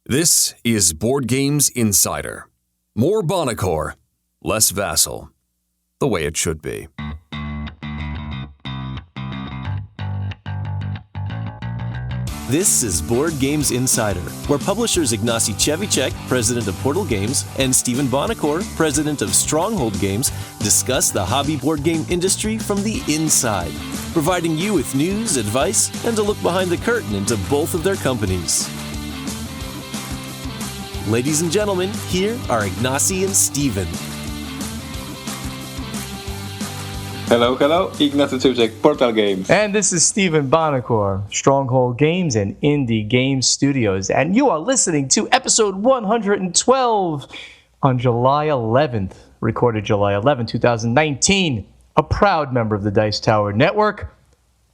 This is Board Games Insider. More Bonacor, less Vassal. The way it should be. This is Board Games Insider, where publishers Ignacy, president of Portal Games, and Stephen Bonacor, president of Stronghold Games, discuss the hobby board game industry from the inside, providing you with news, advice, and a look behind the curtain into both of their companies. Ladies and gentlemen, here are Ignacy and Stephen. Hello, Ignacy, Portal Games. And this is Stephen Bonacor, Stronghold Games and Indie Game Studios. And you are listening to episode 112 on July 11th, recorded July 11, 2019. A proud member of the Dice Tower Network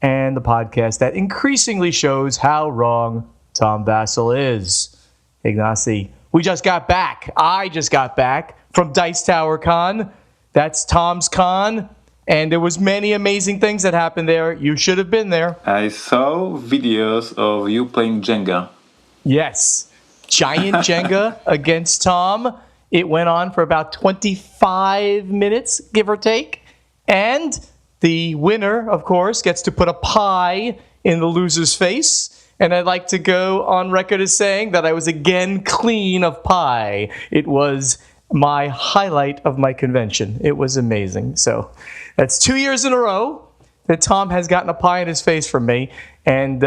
and the podcast that increasingly shows how wrong Tom Vassal is. Ignacy, we just got back. I just got back from Dice Tower Con. That's Tom's Con. And there was many amazing things that happened there. You should have been there. I saw videos of you playing Jenga. Yes. Giant Jenga against Tom. It went on for about 25 minutes, give or take. And the winner, of course, gets to put a pie in the loser's face. And I'd like to go on record as saying that I was again clean of pie. It was my highlight of my convention. It was amazing. So that's 2 years in a row that Tom has gotten a pie in his face from me. And,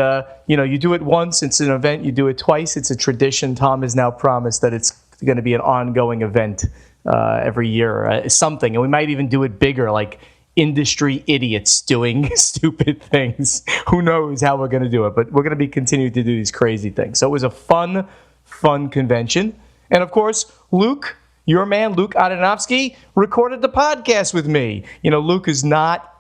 you do it once, it's an event. You do it twice, it's a tradition. Tom has now promised that it's going to be an ongoing event every year, something. And we might even do it bigger, like industry idiots doing stupid things. Who knows how we're going to do it, but we're going to be continuing to do these crazy things. So it was a fun convention. And of course, Luke, your man, Luke Adonovsky, recorded the podcast with me. Luke is not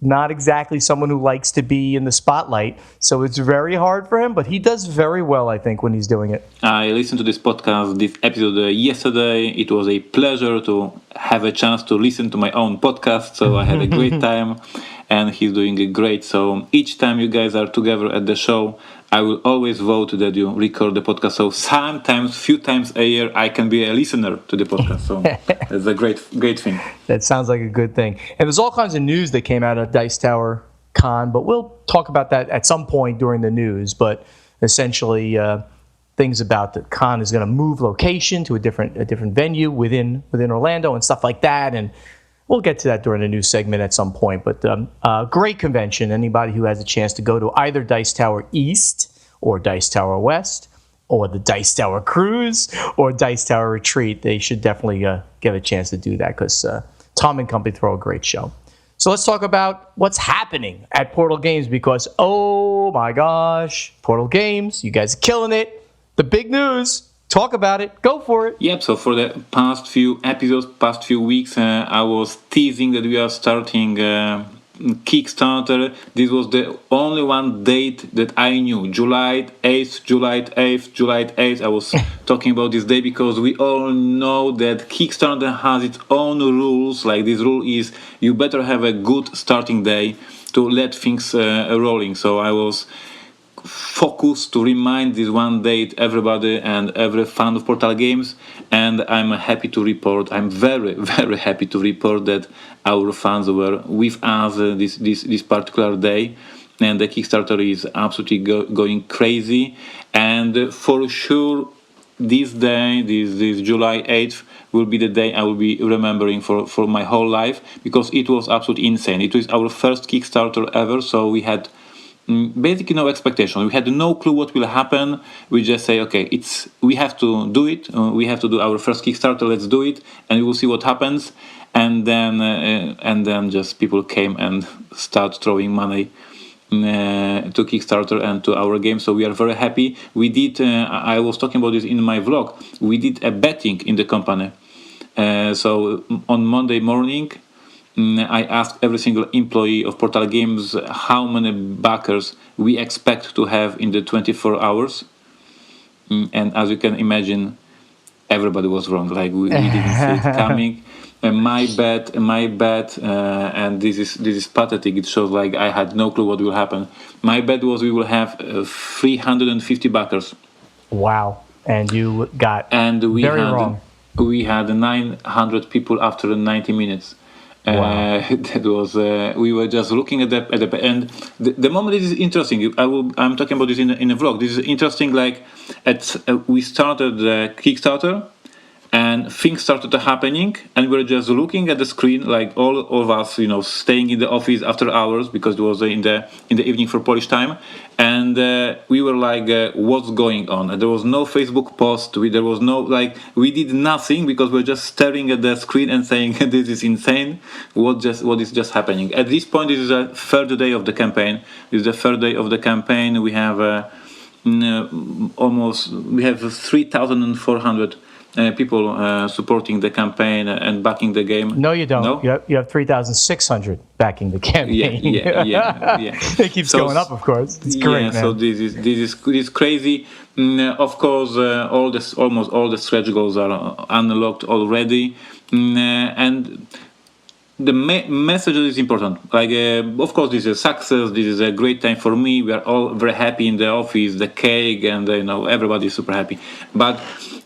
exactly someone who likes to be in the spotlight, so it's very hard for him, but he does very well, I think, when he's doing it. I listened to this podcast, this episode yesterday. It was a pleasure to have a chance to listen to my own podcast, so I had a great time, and he's doing it great. So each time you guys are together at the show, I will always vote that you record the podcast. So sometimes, few times a year, I can be a listener to the podcast. So it's a great thing. That sounds like a good thing. And there's all kinds of news that came out of Dice Tower Con, but we'll talk about that at some point during the news. But essentially, things about the con is going to move location to a different venue within Orlando and stuff like that. And we'll get to that during the news segment at some point. But great convention. Anybody who has a chance to go to either Dice Tower East or Dice Tower West or the Dice Tower Cruise or Dice Tower Retreat, they should definitely get a chance to do that because Tom and company throw a great show. So let's talk about what's happening at Portal Games because, oh my gosh, Portal Games, you guys are killing it. The big news. Talk about it. Go for it. Yep, so for the past few episodes, past few weeks, I was teasing that we are starting Kickstarter. This was the only one date that I knew. July 8th. I was talking about this day because we all know that Kickstarter has its own rules. Like this rule is you better have a good starting day to let things rolling. So I was focused to remind this one date everybody and every fan of Portal Games, and I'm happy to report, I'm very, very happy to report that our fans were with us this particular day, and the Kickstarter is absolutely going crazy, and for sure this day, this July 8th, will be the day I will be remembering for my whole life, because it was absolutely insane. It was our first Kickstarter ever, so we had basically no expectation. We had no clue what will happen. We just say, okay, we have to do it. We have to do our first Kickstarter. Let's do it, and we will see what happens. And then just people came and start throwing money to Kickstarter and to our game. So we are very happy. We did. I was talking about this in my vlog. We did a betting in the company. So on Monday morning, I asked every single employee of Portal Games how many backers we expect to have in the 24 hours. And as you can imagine, everybody was wrong. Like we didn't see it coming. My bet, and this is pathetic. It shows like I had no clue what will happen. My bet was we will have 350 backers. Wow. and you got and very wrong. We had 900 people after 90 minutes. Wow. That was we were just looking at the and the moment is interesting. I'm talking about this in a vlog. This is interesting. Like we started the Kickstarter, and things started happening, and we were just looking at the screen, like all of us, staying in the office after hours because it was in the evening for Polish time, and we were like, what's going on? And there was no Facebook post. There was no we did nothing because we were just staring at the screen and saying, this is insane. What is just happening? At this point, this is the third day of the campaign. This is the third day of the campaign. We have we have 3,400. People supporting the campaign and backing the game. No, you don't. No? You have 3,600 backing the campaign. Yeah. It keeps going up, of course. It's great, man. So this is crazy. Of course, almost all the stretch goals are unlocked already, and the message is important. Of course, this is a success. This is a great time for me. We are all very happy in the office. The cake and everybody is super happy. But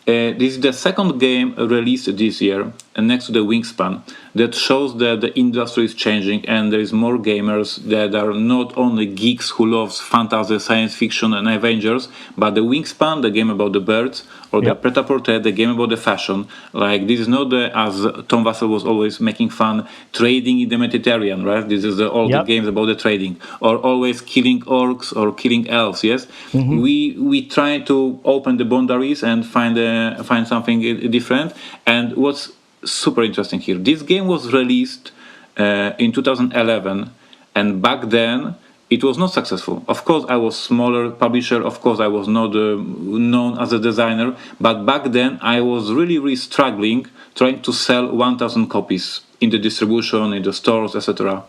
this is the second game released this year, next to the Wingspan, that shows that the industry is changing and there is more gamers that are not only geeks who loves fantasy, science fiction, and Avengers, but the Wingspan, the game about the birds, or the Pret-a-Porter, the game about the fashion. This is not as Tom Vassell was always making fun, trading in the Mediterranean, right? This is all the games about the trading, or always killing orcs or killing elves. Yes, we try to open the boundaries and find something different. And what's super interesting here, this game was released in 2011, and back then it was not successful. Of course, I was smaller publisher. Of course, I was not known as a designer. But back then, I was really struggling trying to sell 1,000 copies in the distribution, in the stores, etc.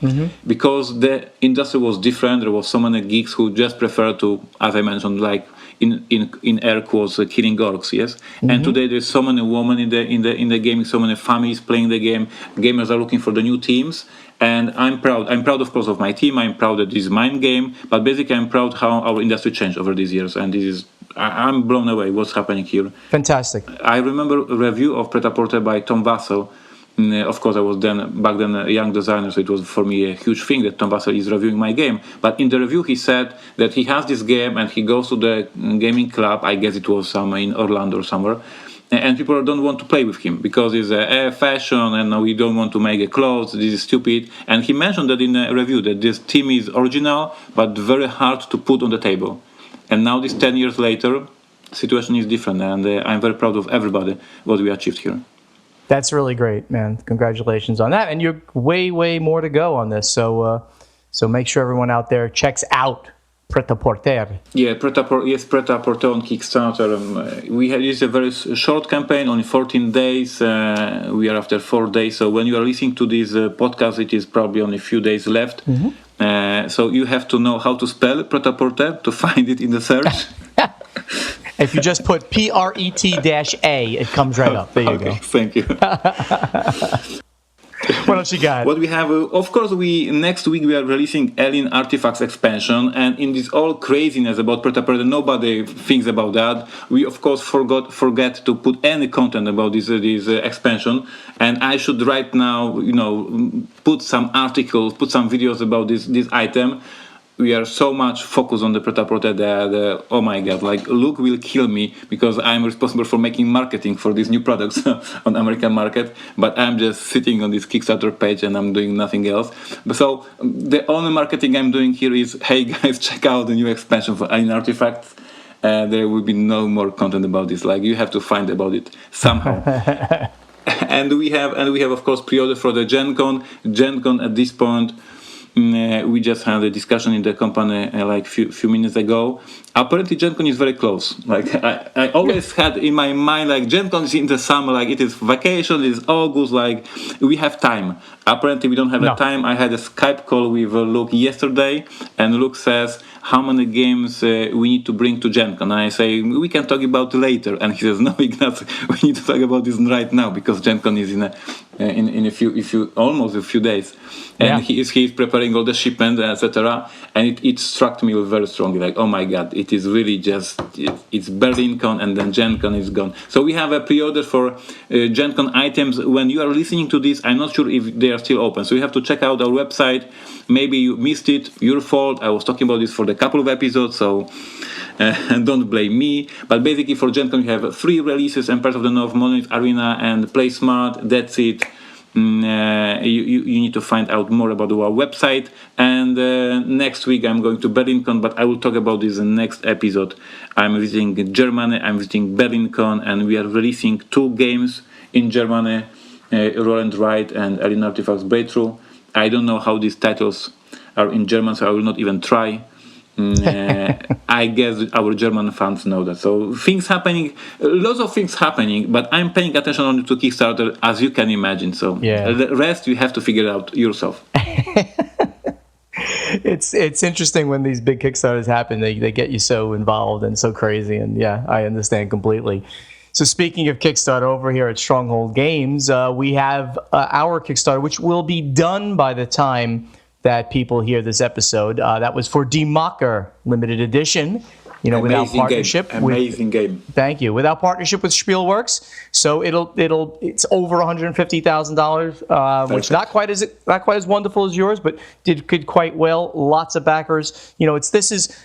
Because the industry was different. There was so many geeks who just preferred to, as I mentioned, in air quotes, killing orcs. Yes. And today there's so many women in the game, so many families playing the game. Gamers are looking for the new teams. And I'm proud. I'm proud, of course, of my team. I'm proud that this is my game. But basically, I'm proud how our industry changed over these years. And I'm blown away what's happening here. Fantastic. I remember a review of Pret-a-Porter by Tom Vassell. Of course, I was back then a young designer, so it was for me a huge thing that Tom Vassell is reviewing my game. But in the review, he said that he has this game and he goes to the gaming club. I guess it was somewhere in Orlando or somewhere. And people don't want to play with him because it's a fashion and we don't want to make a clothes. This is stupid. And he mentioned that in a review that this team is original but very hard to put on the table. And now, this 10 years later, situation is different. And I'm very proud of everybody what we achieved here. That's really great, man. Congratulations on that. And you're way more to go on this. So make sure everyone out there checks out Pret-a-Porter. Yeah, Pret-a-Porter on Kickstarter. It's a very short campaign, only 14 days. We are after 4 days. So when you are listening to this podcast, it is probably only a few days left. So you have to know how to spell Pret-a-Porter to find it in the search. If you just put PRET-A, it comes right up. There you go. Thank you. What else you got? What we have, of course, next week we are releasing Alien Artifacts expansion, and in this all craziness about Pret-a-Porter, nobody thinks about that. We of course forget to put any content about this expansion, and I should right now, put some articles, put some videos about this item. We are so much focused on the Pret-a-Porter that, oh my God, Luke will kill me because I'm responsible for making marketing for these new products on the American market, but I'm just sitting on this Kickstarter page and I'm doing nothing else. So the only marketing I'm doing here is, hey guys, check out the new expansion for Alien Artifacts. There will be no more content about this. You have to find about it somehow. and we have, of course, pre-order for the Gen Con. Gen Con at this point, we just had a discussion in the company few minutes ago. Apparently, Gen Con is very close. I always had in my mind, Gen Con is in the summer, it is vacation, it is August, we have time. Apparently, we don't have time. I had a Skype call with Luke yesterday, and Luke says, how many games we need to bring to Gen Con? And I say, we can talk about it later. And he says, no, Ignacy, we need to talk about this right now because Gen Con is in in a few almost a few days, and he is preparing all the shipment, etc. And it struck me very strongly, like, oh my god, it is really just it's BerlinCon and then Gen Con is gone. So we have a pre-order for Gen Con items. When you are listening to this, I'm not sure if they are still open, so you have to check out our website. Maybe you missed it, your fault. I was talking about this for the couple of episodes, so don't blame me. But basically for Gen Con you have 3 releases and part of the North Monolith Arena and Play Smart. That's it. You need to find out more about our website. And next week I'm going to BerlinCon, but I will talk about this in the next episode. I'm visiting Germany, I'm visiting BerlinCon, and we are releasing 2 games in Germany, Roll and Write and Alien Artifacts Breakthrough. I don't know how these titles are in German, so I will not even try. I guess our German fans know that. So things happening, lots of things happening, but I'm paying attention only to Kickstarter, as you can imagine. So the rest you have to figure out yourself. It's interesting when these big Kickstarters happen. They get you so involved and so crazy, and I understand completely. So speaking of Kickstarter, over here at Stronghold Games, we have our Kickstarter, which will be done by the time that people hear this episode. That was for Die Macher limited edition. Without partnership. Amazing game. Thank you. Without partnership with Spielworks, so it's over $150,000, which not quite as wonderful as yours, but did quite well. Lots of backers. It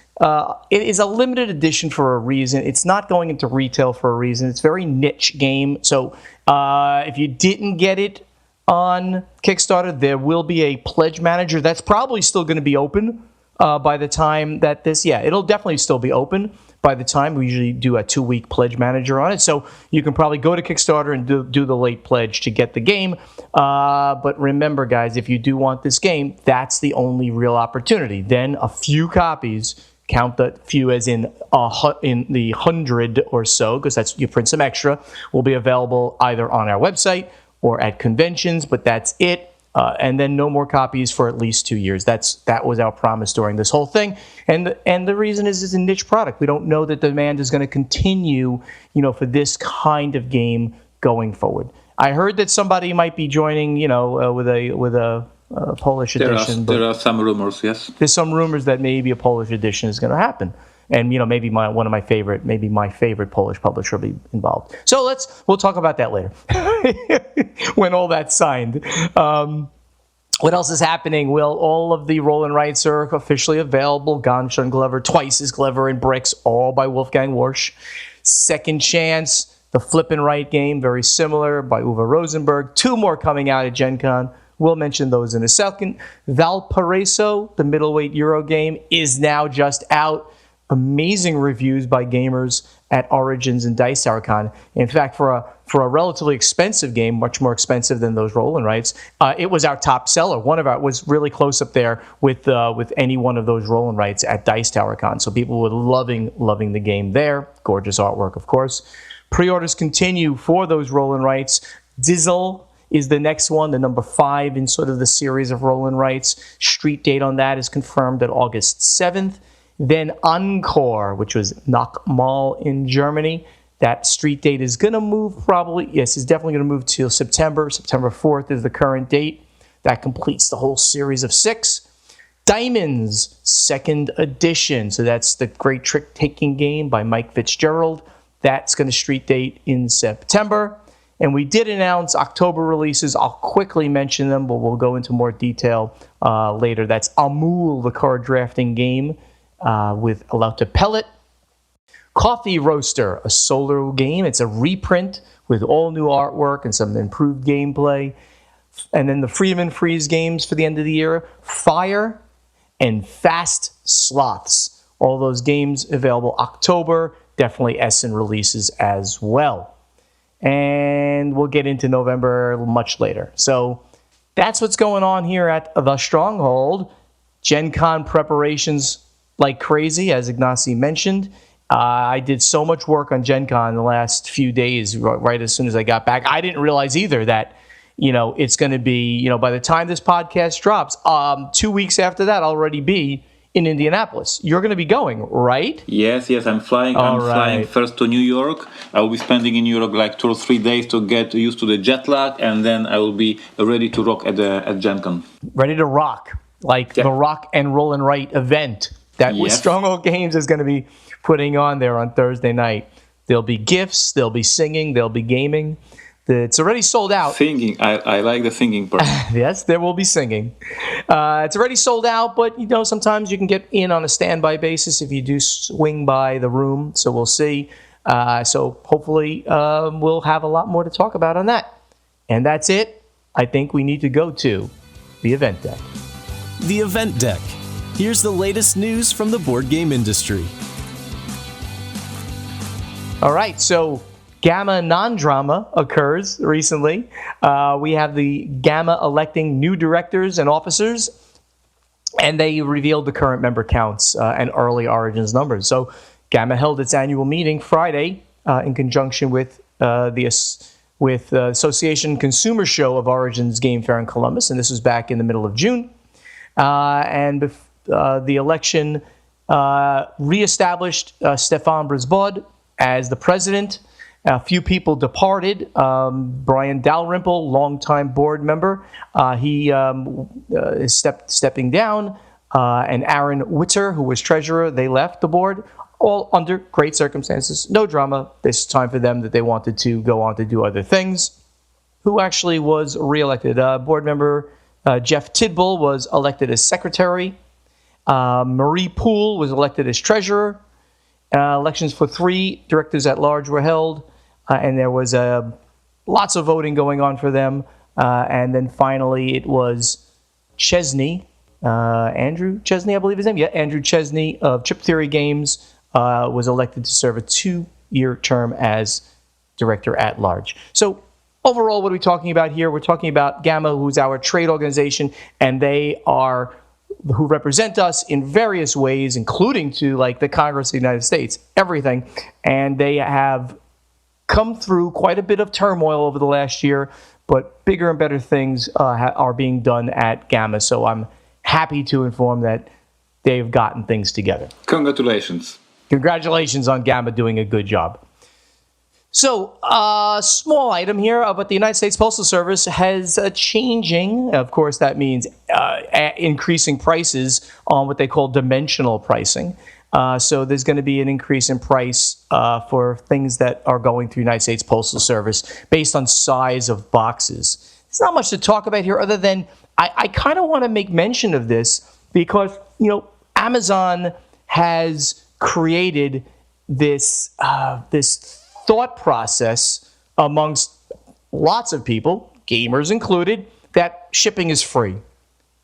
is a limited edition for a reason. It's not going into retail for a reason. It's a very niche game. So if you didn't get it on Kickstarter, there will be a pledge manager that's probably still going to be open by the time that it'll definitely still be open by the time. We usually do a 2-week pledge manager on it, so you can probably go to Kickstarter and do the late pledge to get the game. But remember, guys, if you do want this game, that's the only real opportunity. Then a few copies, count the few as in the 100 or so, because you print some extra, will be available either on our website or at conventions, but that's it. And then no more copies for at least 2 years. That was our promise during this whole thing. And the reason is it's a niche product. We don't know that demand is going to continue, for this kind of game going forward. I heard that somebody might be joining, with a Polish edition. There are some rumors, yes. There's some rumors that maybe a Polish edition is going to happen. And maybe my favorite Polish publisher will be involved. So we'll talk about that later when all that's signed. What else is happening? Well, all of the roll and writes are officially available. Ganz schön clever, Twice as Clever, and Bricks, all by Wolfgang Warsch. Second Chance, the Flip and Write game, very similar, by Uwe Rosenberg. 2 more coming out at Gen Con. We'll mention those in a second. Valparaiso, the middleweight Euro game, is now just out. Amazing reviews by gamers at Origins and Dice Tower Con. In fact, for a relatively expensive game, much more expensive than those roll and writes, it was our top seller. One of our was really close up there with any one of those roll and writes at Dice Tower Con. So people were loving the game there. Gorgeous artwork, of course. Pre-orders continue for those roll and writes. Dizzle is the next one, the number 5 in sort of the series of roll and writes. Street date on that is confirmed at August 7th. Then Encore, which was Nachtmahl in Germany. That street date is going to move it's definitely going to move to September. September 4th is the current date. That completes the whole series of 6. Diamonds, 2nd edition. So that's the great trick-taking game by Mike Fitzgerald. That's going to street date in September. And we did announce October releases. I'll quickly mention them, but we'll go into more detail later. That's Amul, the card drafting game, with Alauta Pellet. Coffee Roaster, a solo game. It's a reprint with all new artwork and some improved gameplay. And then the Freeman Freeze games for the end of the year. Fire and Fast Sloths. All those games available October. Definitely Essen releases as well. And we'll get into November much later. So that's what's going on here at the Stronghold. Gen Con preparations like crazy, as Ignacy mentioned. I did so much work on Gen Con the last few days, right as soon as I got back. I didn't realize either that, it's going to be, by the time this podcast drops, 2 weeks after that, I'll already be in Indianapolis. You're going to be going, right? Yes, I'm flying. I'm flying first to New York. I will be spending in New York like 2 or 3 days to get used to the jet lag, and then I will be ready to rock at Gen Con. Ready to rock, like the Rock and Roll and Write event that Stronghold Games is going to be putting on there on Thursday night. There'll be gifts, there'll be singing, there'll be gaming. It's already sold out. Singing, I like the singing part. Yes, there will be singing. It's already sold out, but sometimes you can get in on a standby basis if you do swing by the room. So we'll see. So hopefully we'll have a lot more to talk about on that. And that's it. I think we need to go to the event deck. The event deck. Here's the latest news from the board game industry. All right, so GAMA non-drama occurs recently. We have the GAMA electing new directors and officers, and they revealed the current member counts and early Origins numbers. So GAMA held its annual meeting Friday in conjunction with the Association Consumer Show of Origins Game Fair in Columbus, and this was back in the middle of June. And the election reestablished Stefan Brisbaud as the president. A few people departed. Brian Dalrymple, longtime board member, he is stepping down. And Aaron Witter, who was treasurer, they left the board, all under great circumstances. No drama. This time for them that they wanted to go on to do other things. Who actually was reelected? Board member Jeff Tidball was elected as secretary. Marie Poole was elected as treasurer. Elections for 3 directors at large were held, and there was lots of voting going on for them. And then finally, it was Chesney, Andrew Chesney, I believe his name. Yeah, Andrew Chesney of Chip Theory Games was elected to serve a 2-year term as director at large. So overall, what are we talking about here? We're talking about GAMA, who's our trade organization, and they are who represent us in various ways, including to like the Congress of the United States, everything. And they have come through quite a bit of turmoil over the last year, but bigger and better things are being done at GAMA. So I'm happy to inform that they've gotten things together. Congratulations. Congratulations on GAMA doing a good job. So, small item here, but the United States Postal Service has changing. Of course, that means increasing prices on what they call dimensional pricing. So there's going to be an increase in price for things that are going through United States Postal Service based on size of boxes. There's not much to talk about here other than I kind of want to make mention of this because, Amazon has created this thought process amongst lots of people, gamers included, that shipping is free.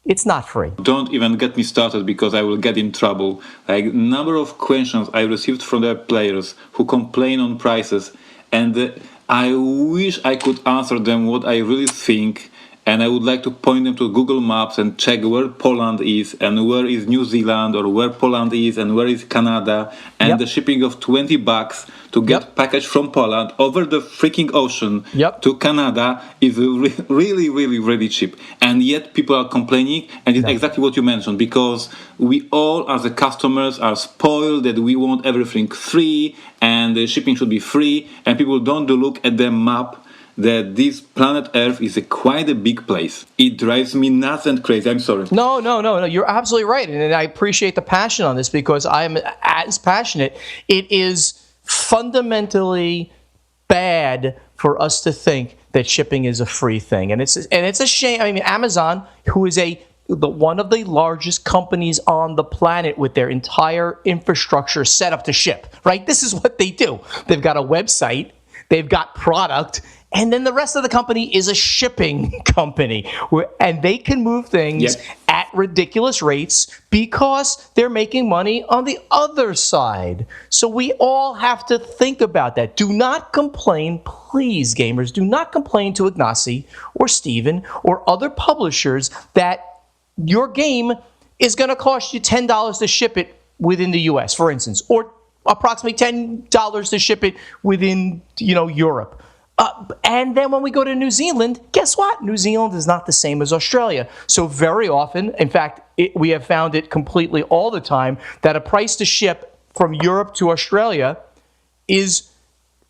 It's not free. Don't even get me started because I will get in trouble. Like number of questions I received from the players who complain on prices, and I wish I could answer them what I really think. And I would like to point them to Google Maps and check where Poland is and where is New Zealand or where Poland is and where is Canada. And the shipping of $20 to get package from Poland over the freaking ocean to Canada is really, really, really cheap. And yet people are complaining, and it's exactly what you mentioned, because we all as the customers are spoiled that we want everything free and the shipping should be free, and people don't look at the map that this planet Earth is quite a big place. It drives me nuts and crazy. I'm sorry. No. You're absolutely right. And I appreciate the passion on this because I'm as passionate. It is fundamentally bad for us to think that shipping is a free thing. And it's a shame. I mean, Amazon, who is one of the largest companies on the planet with their entire infrastructure set up to ship, right? This is what they do. They've got a website, they've got product, and then the rest of the company is a shipping company. And they can move things at ridiculous rates because they're making money on the other side. So we all have to think about that. Do not complain, please, gamers. Do not complain to Ignacy or Steven or other publishers that your game is going to cost you $10 to ship it within the US, for instance, or approximately $10 to ship it within, Europe. And then when we go to New Zealand, guess what? New Zealand is not the same as Australia. So very often, in fact, we have found it completely all the time, that a price to ship from Europe to Australia is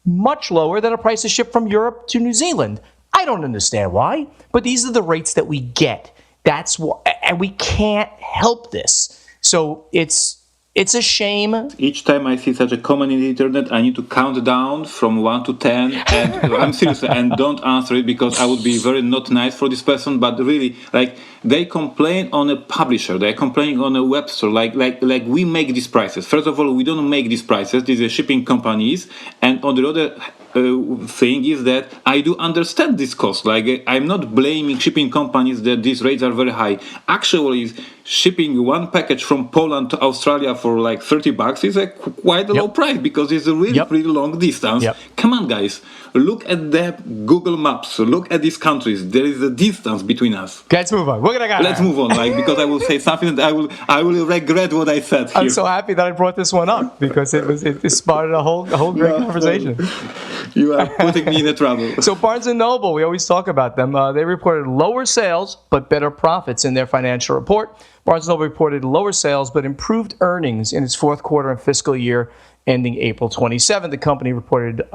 much lower than a price to ship from Europe to New Zealand. I don't understand why, but these are the rates that we get. That's what, and we can't help this. So it's a shame. Each time I see such a comment in the internet, I need to count down from 1 to 10. And I'm serious, and don't answer it because I would be very not nice for this person. But really, like, they complain on a publisher, they're complaining on a web store, like we make these prices. First of all, we don't make these prices. These are shipping companies. And on the other thing is that I do understand this cost. Like, I'm not blaming shipping companies that these rates are very high. Actually, shipping one package from Poland to Australia for like $30 is quite a low price because it's a really pretty long distance. Come on, guys, look at the Google Maps. Look at these countries. There is a distance between us. Let's move on. Let's move on, like, because I will say something that I will regret what I said here. I'm so happy that I brought this one up because it started a whole great conversation. You are putting me in trouble. So Barnes & Noble, we always talk about them. They reported lower sales but better profits in their financial report. Barnes & Noble reported lower sales but improved earnings in its fourth quarter and fiscal year ending April 27. The company reported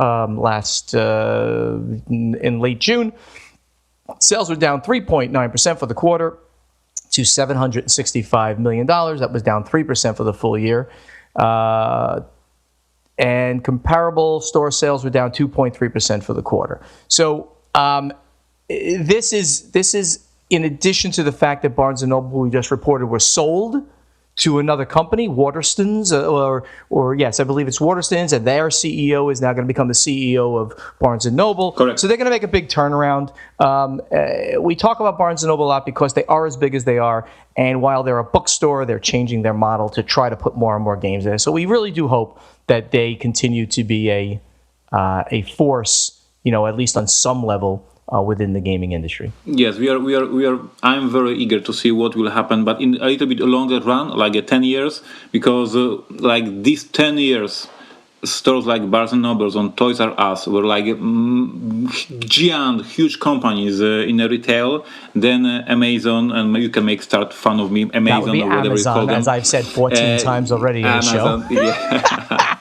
in late June. Sales were down 3.9% for the quarter to $765 million. That was down 3% for the full year. And comparable store sales were down 2.3% for the quarter. So this is in addition to the fact that Barnes & Noble, we just reported, were sold to another company, Waterstones, or yes, I believe it's Waterstones, and their CEO is now going to become the CEO of Barnes & Noble. Correct. So they're going to make a big turnaround. We talk about Barnes & Noble a lot because they are as big as they are, and while they're a bookstore, they're changing their model to try to put more and more games there. So we really do hope that they continue to be a force, at least on some level, within the gaming industry. Yes, we are. I'm very eager to see what will happen, but in a little bit longer run, like 10 years, because like these 10 years, stores like Barnes & Noble on Toys R Us were like giant, huge companies in retail. Then Amazon, and you can start fun of me, Amazon, that would be or whatever it's called. As I've said 14 times already in the show. Yeah.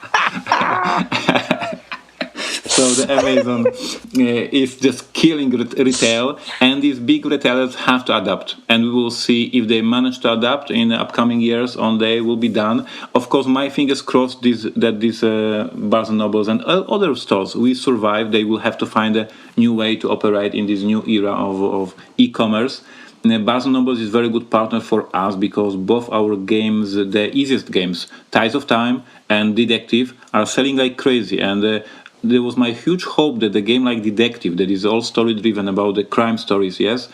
So the Amazon is just killing retail, and these big retailers have to adapt. And we will see if they manage to adapt in the upcoming years, or they will be done. Of course, my fingers crossed that these Barnes & Nobles and other stores will survive. They will have to find a new way to operate in this new era of e-commerce. Barnes & Noble is a very good partner for us because both our games, the easiest games, Ties of Time and Detective, are selling like crazy. And there was my huge hope that a game like Detective, that is all story-driven about the crime stories, yes,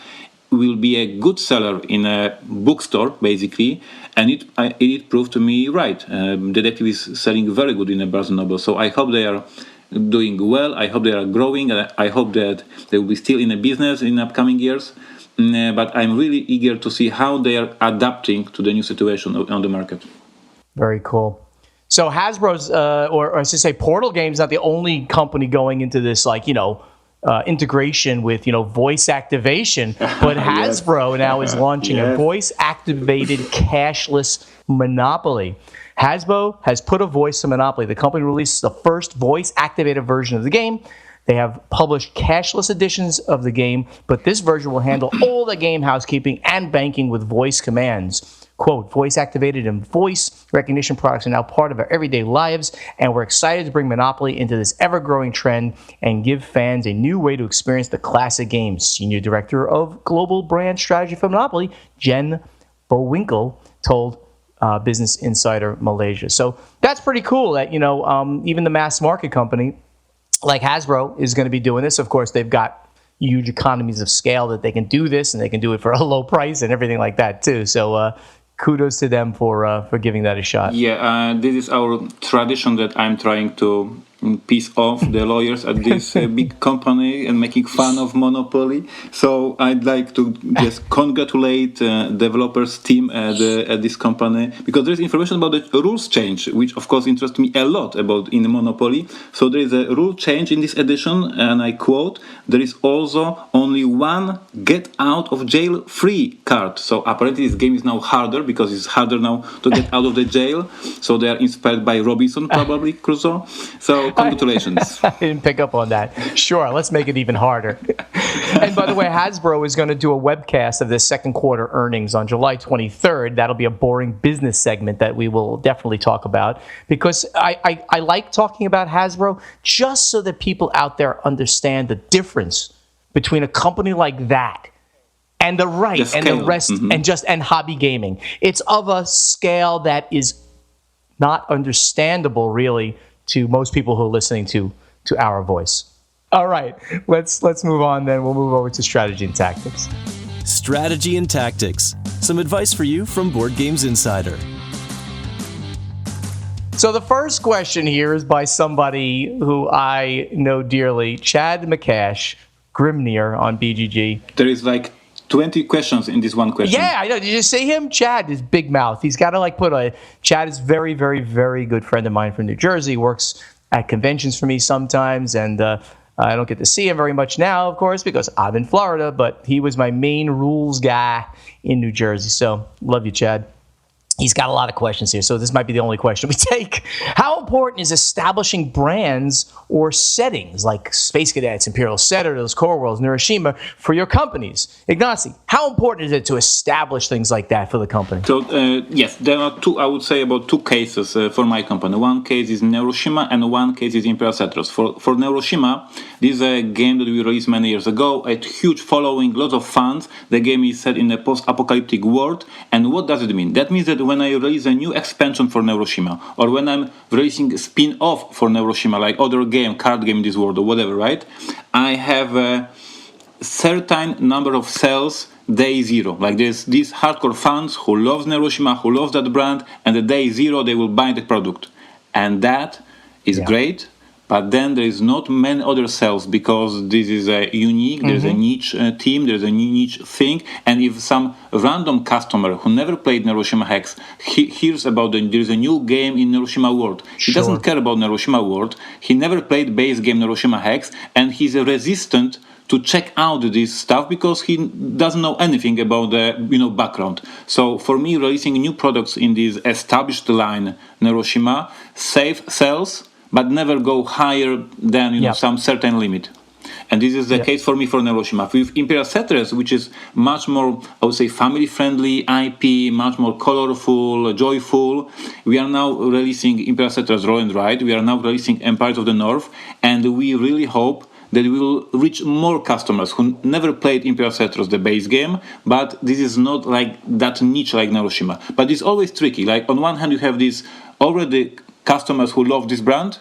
will be a good seller in a bookstore, basically, and it proved to me right. Detective is selling very good in a Barnes & Noble, so I hope they are doing well, I hope they are growing, and I hope that they will be still in a business in upcoming years, but I'm really eager to see how they are adapting to the new situation on the market. Very cool. So Hasbro's, or I should say Portal Games, not the only company going into this, integration with, voice activation. But Hasbro now is launching a voice-activated cashless Monopoly. Hasbro has put a voice to Monopoly. The company released the first voice-activated version of the game. They have published cashless editions of the game, but this version will handle all the game housekeeping and banking with voice commands. Quote, voice-activated and voice recognition products are now part of our everyday lives, and we're excited to bring Monopoly into this ever-growing trend and give fans a new way to experience the classic games. Senior Director of Global Brand Strategy for Monopoly, Jen Bowinkle, told Business Insider Malaysia. So that's pretty cool that, even the mass market company like Hasbro is going to be doing this. Of course, they've got huge economies of scale that they can do this, and they can do it for a low price and everything like that, too. So, kudos to them for giving that a shot. Yeah, this is our tradition that I'm trying to piss off the lawyers at this big company and making fun of monopoly. So I'd like to just congratulate developers team at this company, because there's information about the rules change, which of course interests me a lot about in monopoly. So there is a rule change in this edition, and I quote, there is also only one get out of jail free card. So apparently this game is now harder, because it's harder now to get out of the jail. So they are inspired by Robinson, probably Crusoe. So congratulations. I didn't pick up on that. Sure, let's make it even harder. And by the way, Hasbro is going to do a webcast of their second quarter earnings on July 23rd. That'll be a boring business segment that we will definitely talk about, because I like talking about Hasbro just so that people out there understand the difference between a company like that and the rest, and hobby gaming. It's of a scale that is not understandable, really, to most people who are listening to our voice. All right, let's move on then. We'll move over to strategy and tactics. Strategy and tactics. Some advice for you from Board Games Insider. So the first question here is by somebody who I know dearly, Chad McCash, Grimnir on BGG. There is like 20 questions in this one question. Yeah, I know. Did you see him? Chad is big mouth. He's got to Chad is very, very, very good friend of mine from New Jersey. Works at conventions for me sometimes, and I don't get to see him very much now, of course, because I'm in Florida, but he was my main rules guy in New Jersey. So love you, Chad. He's got a lot of questions here, so this might be the only question we take. How important is establishing brands or settings like Space Cadets, Imperial Senators, Core Worlds, Neuroshima for your companies? Ignacy, how important is it to establish things like that for the company? So, yes, there are two, I would say, about two cases for my company. One case is Neuroshima and one case is Imperial Senators. For Neuroshima, this is a game that we released many years ago, a huge following, lots of fans. The game is set in a post-apocalyptic world. And what does it mean? That means that when I release a new expansion for Neuroshima, or when I'm releasing a spin-off for Neuroshima, like other card game in this world or whatever, right? I have a certain number of sales day zero. Like there's these hardcore fans who loves Neuroshima, who loves that brand, and the day zero they will buy the product. And that is great. But then there is not many other sales, because this is a unique, there's a niche team, there's a niche thing. And if some random customer who never played Neuroshima Hex hears about there's a new game in Neuroshima World, he doesn't care about Neuroshima World, he never played base game Neuroshima Hex, and he's resistant to check out this stuff because he doesn't know anything about the background. So for me, releasing new products in this established line Neuroshima, safe sells, but never go higher than some certain limit. And this is the case for me for Neuroshima. With Imperial Settlers, which is much more, I would say, family-friendly IP, much more colorful, joyful, we are now releasing Imperial Settlers Roll and Ride. We are now releasing Empires of the North, and we really hope that we will reach more customers who never played Imperial Settlers, the base game, but this is not like that niche like Neuroshima. But it's always tricky. Like on one hand, you have these already customers who love this brand,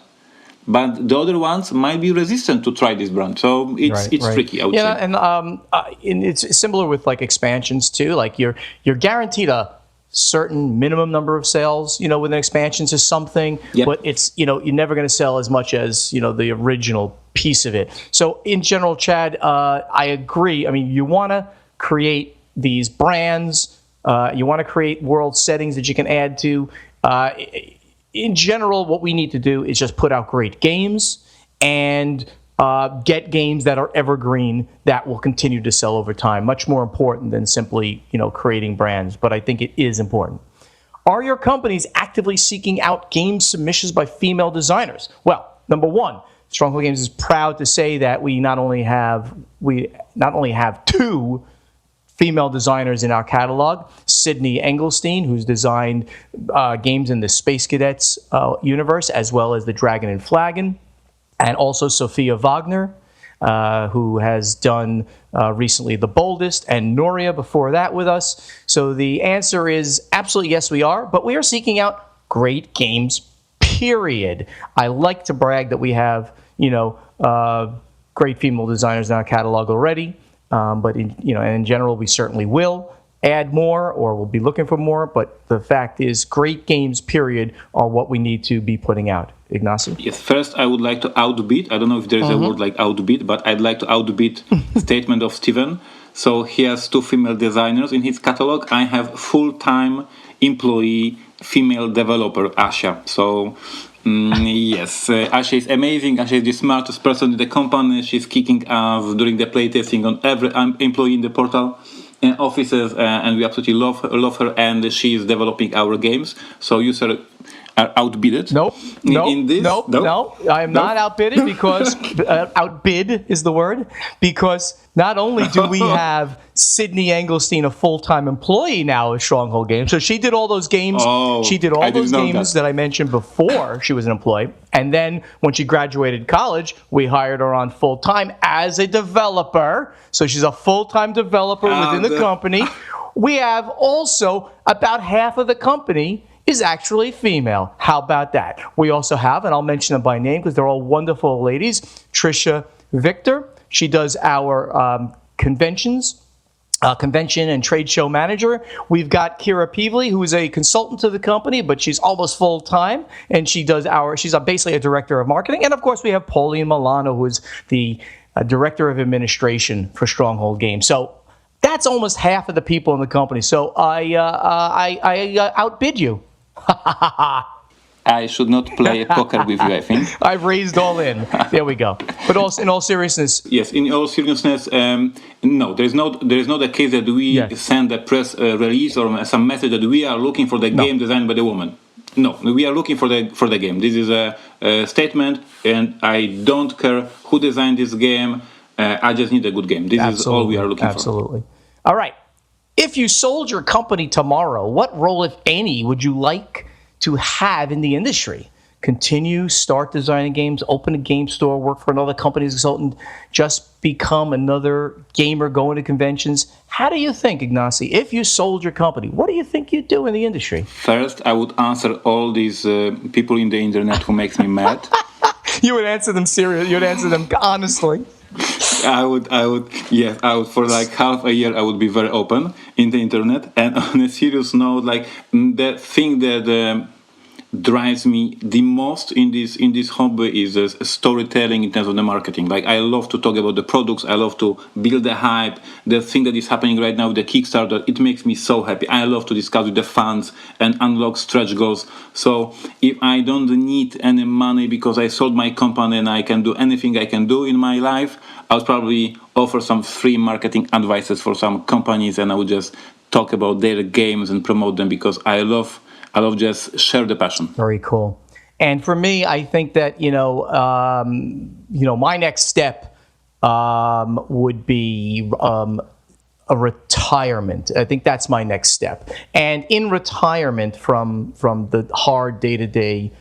but the other ones might be resistant to try this brand. So it's tricky, I would say. And it's similar with like expansions too. Like you're guaranteed a certain minimum number of sales, with an expansion to something, but it's, you're never going to sell as much as, the original piece of it. So in general, Chad, I agree. I mean, you want to create these brands, you want to create world settings that you can add to. In general, what we need to do is just put out great games and get games that are evergreen that will continue to sell over time. Much more important than simply, creating brands. But I think it is important. Are your companies actively seeking out game submissions by female designers? Well, number one, Stronghold Games is proud to say that we not only have two female designers in our catalog, Sydney Engelstein, who's designed games in the Space Cadets universe, as well as the Dragon and Flagon, and also Sophia Wagner, who has done recently The Boldest, and Noria before that with us. So the answer is absolutely yes, we are, but we are seeking out great games, period. I like to brag that we have, great female designers in our catalog already. But in general, we certainly will. add more, or we'll be looking for more. But the fact is, great games, period, are what we need to be putting out. Ignacy? Yes, first I would like to outbid. I don't know if there is a word like outbid, but I'd like to outbid statement of Steven. So he has 2 female designers in his catalog. I have full-time employee female developer, Asia. So yes, Asia is amazing. Asia is the smartest person in the company. She's kicking ass during the playtesting on every employee in the portal offices, and we absolutely love her, and she is developing our games. So you are outbidded. No. I am not outbidded because outbid is the word. Because not only do we have Sydney Engelstein, a full-time employee now at Stronghold Games, so she did all those games. She did all those games that I mentioned before she was an employee. And then when she graduated college, we hired her on full-time as a developer. So she's a full-time developer within the company. We have also about half of the company is actually female. How about that? We also have, and I'll mention them by name because they're all wonderful ladies, Trisha Victor. She does our convention and trade show manager. We've got Kira Peevely, who is a consultant to the company, but she's almost full-time, and she's basically a director of marketing. And, of course, we have Pauline Milano, who is the director of administration for Stronghold Games. So that's almost half of the people in the company. So I outbid you. I should not play poker with you, I think. I've raised all in. There we go. But also, in all seriousness... Yes, in all seriousness, no, there is not a case that we send a press release or some message that we are looking for the game designed by the woman. No, we are looking for the game. This is a statement, and I don't care who designed this game. I just need a good game. This is all we are looking for. Absolutely. All right. If you sold your company tomorrow, what role, if any, would you like to have in the industry? Continue, start designing games, open a game store, work for another company as a consultant, just become another gamer going to conventions? How do you think, Ignacy, if you sold your company, what do you think you'd do in the industry? First, I would answer all these people in the internet who makes me mad. You would answer them seriously. You would answer them honestly. I would, for like half a year, I would be very open in the internet. And on a serious note, like the thing that drives me the most in this hobby is storytelling in terms of the marketing. Like, I love to talk about the products. I love to build the hype. The thing that is happening right now with the Kickstarter, it makes me so happy. I love to discuss with the fans and unlock stretch goals. So if I don't need any money because I sold my company and I can do anything I can do in my life, I would probably offer some free marketing advices for some companies, and I would just talk about their games and promote them because I love just share the passion. Very cool. And for me, I think that my next step would be a retirement. I think that's my next step. And in retirement from the hard day-to-day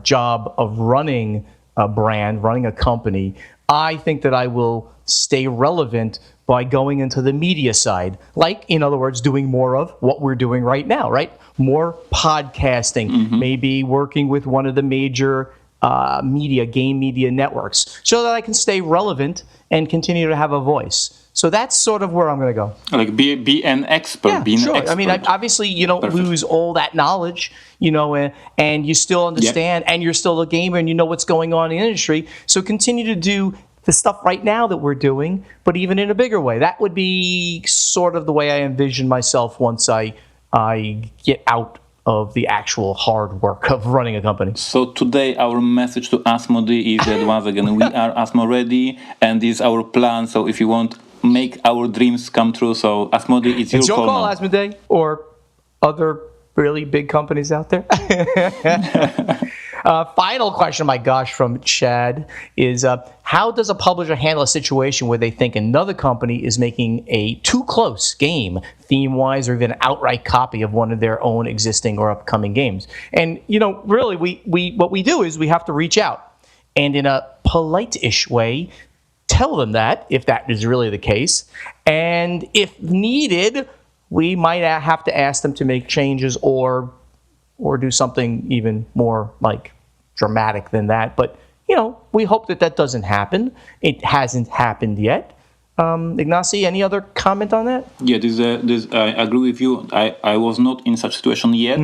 job of running a brand, running a company, I think that I will stay relevant by going into the media side. Like, in other words, doing more of what we're doing right now, right? More podcasting, maybe working with one of the major game media networks, so that I can stay relevant and continue to have a voice. So that's sort of where I'm going to go. Like be an expert. Yeah, be an sure. expert. I mean, obviously, you don't lose all that knowledge, and you still understand, and you're still a gamer, and you know what's going on in the industry. So continue to do the stuff right now that we're doing, but even in a bigger way. That would be sort of the way I envision myself once I get out of the actual hard work of running a company. So today our message to Asmodee is that once again we are Asmo ready, and this is our plan. So if you want make our dreams come true, so Asmodee, it's your call. Asmodee, or other really big companies out there. Final question, my gosh, from Chad is, how does a publisher handle a situation where they think another company is making a too close game, theme-wise, or even an outright copy of one of their own existing or upcoming games? And, really, we what we do is we have to reach out and in a polite-ish way tell them that, if that is really the case. And if needed, we might have to ask them to make changes or do something even more like dramatic than that. But, we hope that doesn't happen. It hasn't happened yet. Ignacy, any other comment on that? Yeah, I agree with you. I was not in such situation yet.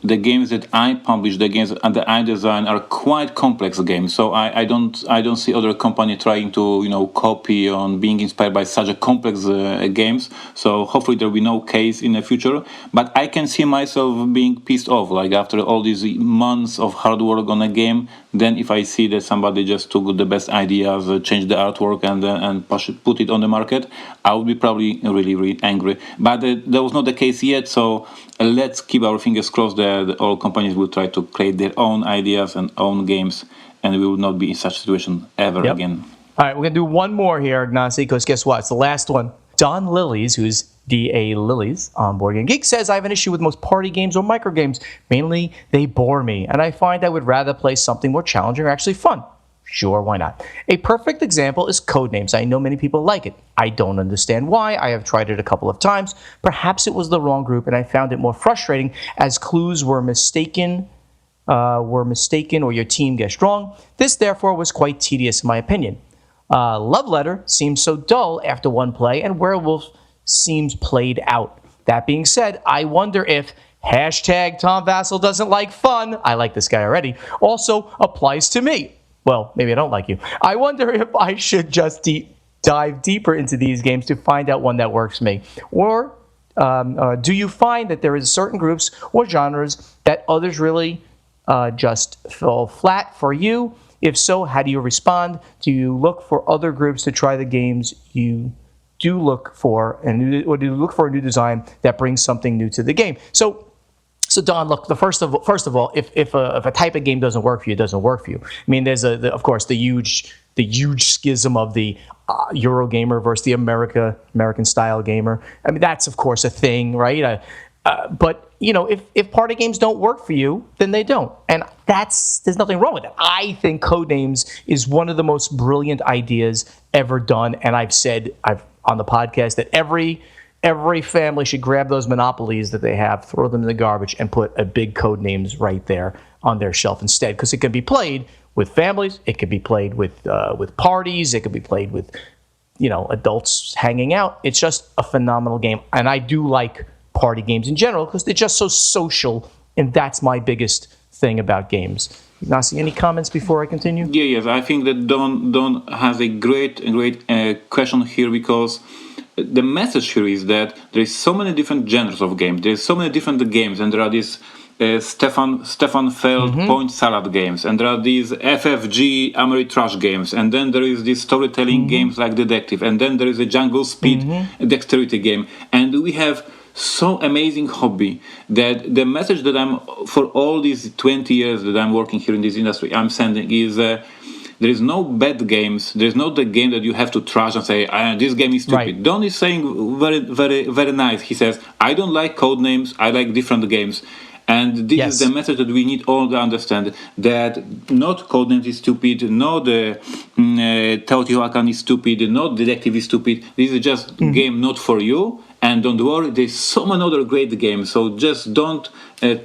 The games that I publish, the games and the I design are quite complex games. So I don't see other company trying to copy on being inspired by such a complex games. So hopefully there will be no case in the future. But I can see myself being pissed off, like after all these months of hard work on a game. Then if I see that somebody just took the best ideas, changed the artwork and put it on the market, I would be probably really, really angry. But that was not the case yet, so let's keep our fingers crossed that all companies will try to create their own ideas and own games, and we will not be in such a situation ever again. All right, we're going to do one more here, Ignacy, because guess what? It's the last one. Don Lillies, who's D.A. Lillies on Board Game Geek, says, I have an issue with most party games or micro games. Mainly, they bore me, and I find I would rather play something more challenging or actually fun. Sure, why not? A perfect example is Codenames. I know many people like it. I don't understand why. I have tried it a couple of times. Perhaps it was the wrong group, and I found it more frustrating as clues were mistaken or your team guessed wrong. This, therefore, was quite tedious in my opinion. Love Letter seems so dull after one play, and Werewolf seems played out. That being said, I wonder if hashtag Tom Vassell doesn't like fun, I like this guy already, also applies to me. Well, maybe I don't like you. I wonder if I should just dive deeper into these games to find out one that works for me. Or do you find that there is certain groups or genres that others really just fall flat for you? If so, how do you respond? Do you look for other groups to try the games you do look for, or do you look for a new design that brings something new to the game? So Don, look. First of all, if a type of game doesn't work for you, it doesn't work for you. I mean, there's of course the huge schism of the Euro gamer versus the American style gamer. I mean, that's of course a thing, right? But if party games don't work for you, then they don't, and there's nothing wrong with that. I think Codenames is one of the most brilliant ideas ever done, and I've on the podcast that every family should grab those Monopolies that they have, throw them in the garbage, and put a big Codenames right there on their shelf instead, because it can be played with families, it could be played with parties, it could be played with adults hanging out. It's just a phenomenal game, and I do like party games in general because they're just so social, and that's my biggest thing about games. Ignacy, any comments before I continue? Yes, I think that Don has a great question here, because the message here is that there is so many different genres of games. There's so many different games, and there are these Stefan Feld point salad games, and there are these FFG Ameritrash games, and then there is these storytelling games like Detective, and then there is a Jungle Speed dexterity game, and we have so amazing hobby that the message that I'm, for all these 20 years that I'm working here in this industry, I'm sending is there is no bad games. There's not the game that you have to trash and say, this game is stupid. Right. Don is saying very, very, very nice. He says, I don't like Codenames, I like different games. And this is the message that we need all to understand, that not Codenames is stupid, not Teotihuacan is stupid, not Detective is stupid. This is just game not for you. And don't worry, there's so many other great games. So just don't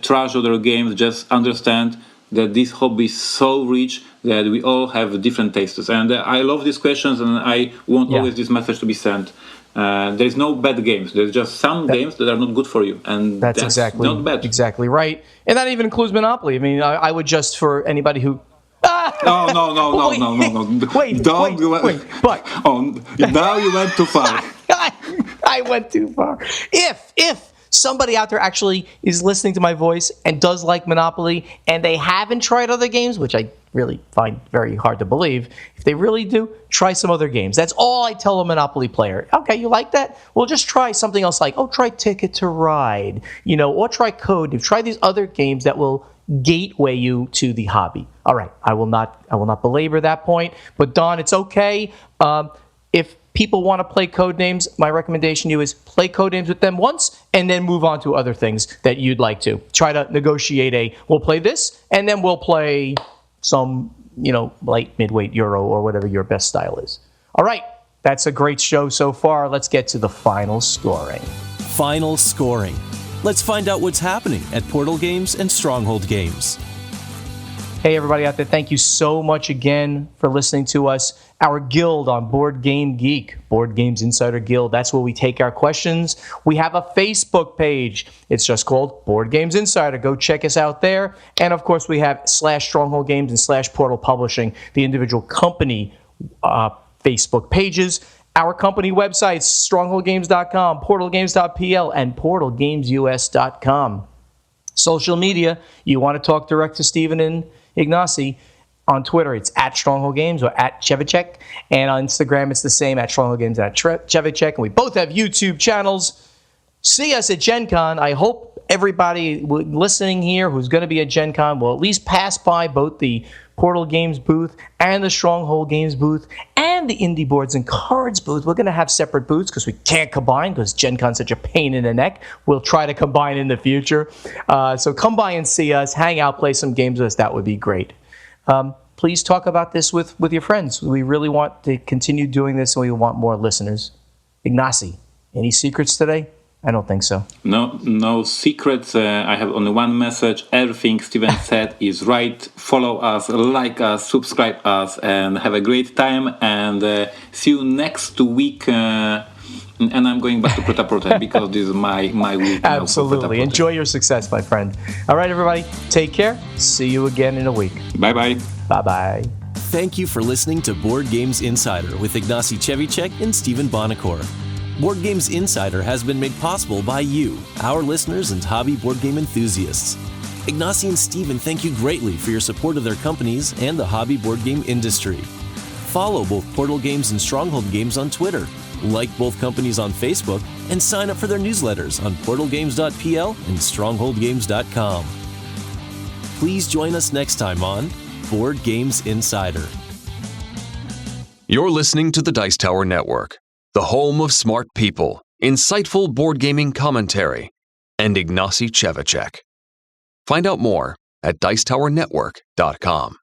trash other games. Just understand that this hobby is so rich that we all have different tastes. And I love these questions, and I want always this message to be sent. There's no bad games. There's just some games that are not good for you, and that's exactly not bad. Exactly right. And that even includes Monopoly. I mean, I would just, for anybody who. No. Wait. But now you went too far. I went too far. If somebody out there actually is listening to my voice and does like Monopoly, and they haven't tried other games, which I really find very hard to believe, if they really do, try some other games. That's all I tell a Monopoly player. Okay, you like that? Well, just try something else, like, try Ticket to Ride, or try Code. Try these other games that will gateway you to the hobby. All right, I will not belabor that point, but Don, it's okay. If people want to play Codenames, my recommendation to you is play Codenames with them once and then move on to other things that you'd like to. Try to negotiate we'll play this, and then we'll play some, light, midweight, Euro, or whatever your best style is. All right, that's a great show so far. Let's get to the final scoring. Final scoring. Let's find out what's happening at Portal Games and Stronghold Games. Hey, everybody out there, thank you so much again for listening to us. Our guild on Board Game Geek, Board Games Insider Guild, that's where we take our questions. We have a Facebook page. It's just called Board Games Insider. Go check us out there. And, of course, we have /Stronghold Games and /Portal Publishing, the individual company Facebook pages. Our company websites, strongholdgames.com, portalgames.pl, and portalgamesus.com. Social media, you want to talk direct to Steven and Ignacy. On Twitter, it's at Stronghold Games or at Chevicek. And on Instagram, it's the same, at Stronghold Games and at Chevicek. And we both have YouTube channels. See us at Gen Con. I hope everybody listening here who's going to be at Gen Con will at least pass by both the Portal Games booth and the Stronghold Games booth and the Indie Boards and Cards booth. We're going to have separate booths because we can't combine because Gen Con's such a pain in the neck. We'll try to combine in the future. So come by and see us, hang out, play some games with us. That would be great. Please talk about this with your friends. We really want to continue doing this, and we want more listeners. Ignacy, any secrets today? I don't think so. No secrets. I have only one message. Everything Steven said is right. Follow us, like us, subscribe us, and have a great time. And see you next week. And I'm going back to Pret-a-Porter because this is my week. Absolutely. Enjoy your success, my friend. All right, everybody. Take care. See you again in a week. Bye-bye. Bye-bye. Thank you for listening to Board Games Insider with Ignacy Chevicek and Steven Bonacore. Board Games Insider has been made possible by you, our listeners and hobby board game enthusiasts. Ignacy and Steven thank you greatly for your support of their companies and the hobby board game industry. Follow both Portal Games and Stronghold Games on Twitter, like both companies on Facebook, and sign up for their newsletters on portalgames.pl and strongholdgames.com. Please join us next time on Board Games Insider. You're listening to the Dice Tower Network, the home of smart people, insightful board gaming commentary, and Ignacy Chevicek. Find out more at dicetowernetwork.com.